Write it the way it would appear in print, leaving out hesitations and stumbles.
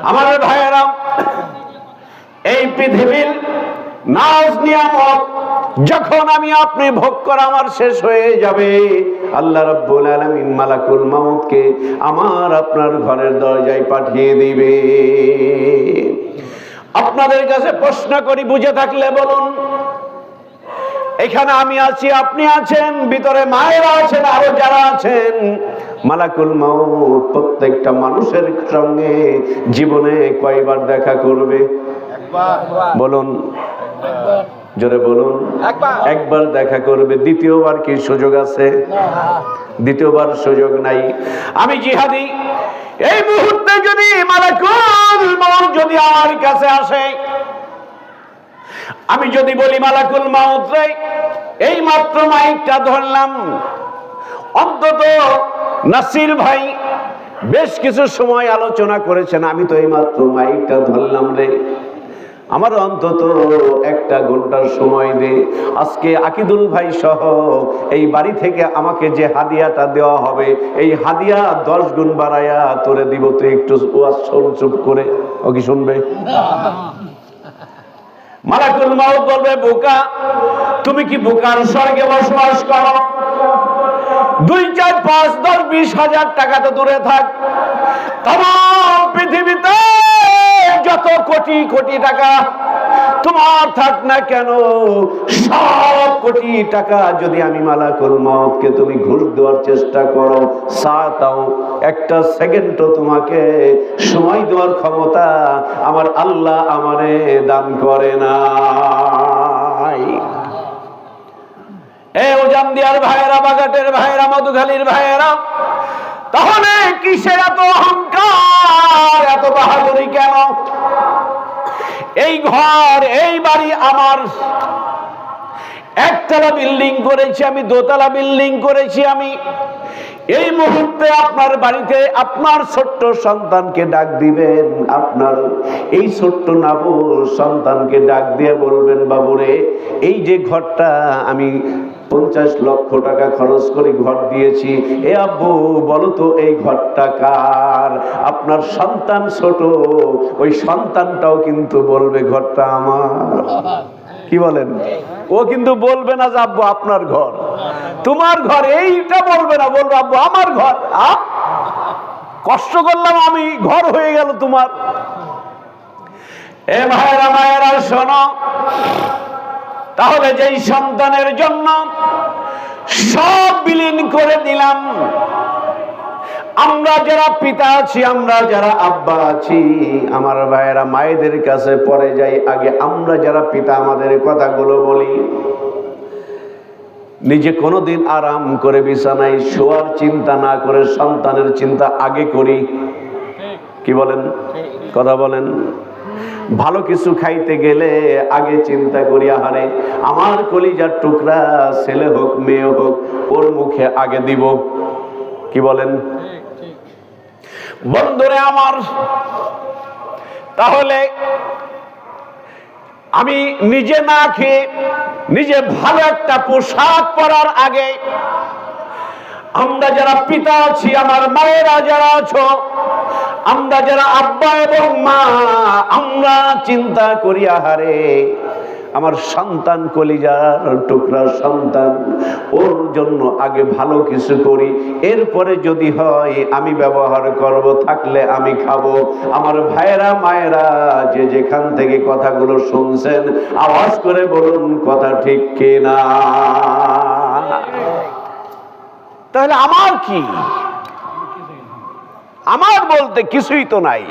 আমার ভাইয়েরা, এই পৃথিবীর নাজ নিয়ামত যখন আমি আপনি ভোগ করা আমার শেষ হয়ে যাবে, আল্লাহ রাব্বুল আলামিন মালাকুল মাউতকে আমার আপনার ঘরের দরজায় পাঠিয়ে দিবে। আপনাদের কাছে প্রশ্ন করি, বুঝে থাকলে বলুন। এখানে আমি আছি, আপনি আছেন, ভিতরে মায়েরা আছেন, আরো যারা আছেন, মালাকুল মাউত প্রত্যেকটা মানুষের সঙ্গে জীবনে কয়বার দেখা করবে? বলুন, জোরে বলুন। একবার দেখা করবে। দ্বিতীয়বার কি সুযোগ আছে? দ্বিতীয়বার সুযোগ নাই। আমি জিহাদি, এই মুহূর্তে যদি মালাকুল মাউত যদি আমার কাছে আসে, আমি যদি বলি মালাকুল মাউত রে, এই মাত্র মাইকটা ধরলাম, অন্তত নাসির ভাই বেশ কিছু সময় আলোচনা করেছেন, আমি তো এই মাত্র মাইকটা ধরলাম রে, আমার অন্তত 1 ঘন্টার সময় দে। আজকে আকিদুল ভাই সহ এই বাড়ি থেকে আমাকে যে হাদিয়াটা দেওয়া হবে, এই হাদিয়া 10 গুণ বাড়ায়া তোরে দিব, তুই একটু চুপ করে। ও কি শুনবে? মালাকুল মাউত বলবে, বোকা, তুমি কি বোকার স্বর্গে বসবাস করো? 2, 4, 5, 10, 20 হাজার টাকা তো দূরে থাক, তাম পৃথিবীতে যত কোটি কোটি টাকা তোমার থাক না কেন, সব কোটি টাকা যদি আমি মালাকুল মাউতকে তুমি ঘুষ দেওয়ার চেষ্টা করো, সাতাও 1 সেকেন্ডও তোমাকে সময় দেওয়ার ক্ষমতা আমার আল্লাহ আমারে দান করে না। ওজান দিয়ার ভাইয়েরা, বাগাটের ভাইয়েরা, মধুখালীর ভাইয়েরা, তাহলে কিসের এত অহংকার, এত বাহাদুরি কেন? এই ঘর, এই বাড়ি আমার, 1 তলা বিল্ডিং করেছি আমি, 2 তলা বিল্ডিং করেছি আমি। এই মুহূর্তে আপনার বাড়িতে আপনার ছোট্ট সন্তানকে ডাক দিবেন, আপনার এই ছোট্ট নাবু সন্তানকে ডাক দিয়ে বলবেন, বাবুরে, এই যে ঘরটা আমি 50 লক্ষ টাকা খরচ করে ঘর দিয়েছি, এ আব্বু বলো তো এই ঘরটা কার? আপনার সন্তান ছোট, ওই সন্তানটাও কিন্তু বলবে ঘরটা আমার। কি বলেন? ও কিন্তু বলবে না যে আব্বু আপনার ঘর, তোমার ঘর, এইটা বলবে না, বলবে আব্বু আমার ঘর। কষ্ট করলাম আমি, ঘর হয়ে গেল তোমার। এ ভাইরা মায়েরা শোনো, তাহলে যেই সন্তানের জন্য সব বিলীন করে দিলাম, আমরা যারা পিতা আছি, আমরা যারা আব্বা আছি, আমার ভাইয়েরা মায়েদের কাছে পরে যাই, আগে আমরা যারা পিতা আমাদের কথাগুলো বলি। নিজে কোনোদিন আরাম করে বিছানায় শোয়ার চিন্তা না করে সন্তানের চিন্তা আগে করি। কি বলেন? কথা বলেন। ভালো কিছু খাইতে গেলে আগে চিন্তা করি, আহারে আমার কলিজার টুকরা ছেলে হোক মেয়ে হোক, ওর মুখে আগে দিব। কি বলেন? বন্ধুরে আমার, তাহলে আমি নিজে না খেয়ে নিজে ভালো একটা পোশাক পরার আগে আমরা যারা পিতা আছি, আমার মায়েরা যারা আছো, আমরা যারা আব্বা এবং মা, আমরা চিন্তা করি, আহারে আমার সন্তান কলিজার টুকরা সন্তান, ওর জন্য আগে ভালো কিছু করি, এরপরে যদি হয় আমি ব্যবহার করব, থাকলে আমি খাবো। আমার ভাইয়েরা মায়েরা যে যেখান থেকে কথাগুলো শুনছেন, আওয়াজ করে বলুন কথা ঠিক কিনা? তাহলে আমার কি? আমার বলতে কিছুই তো নাই।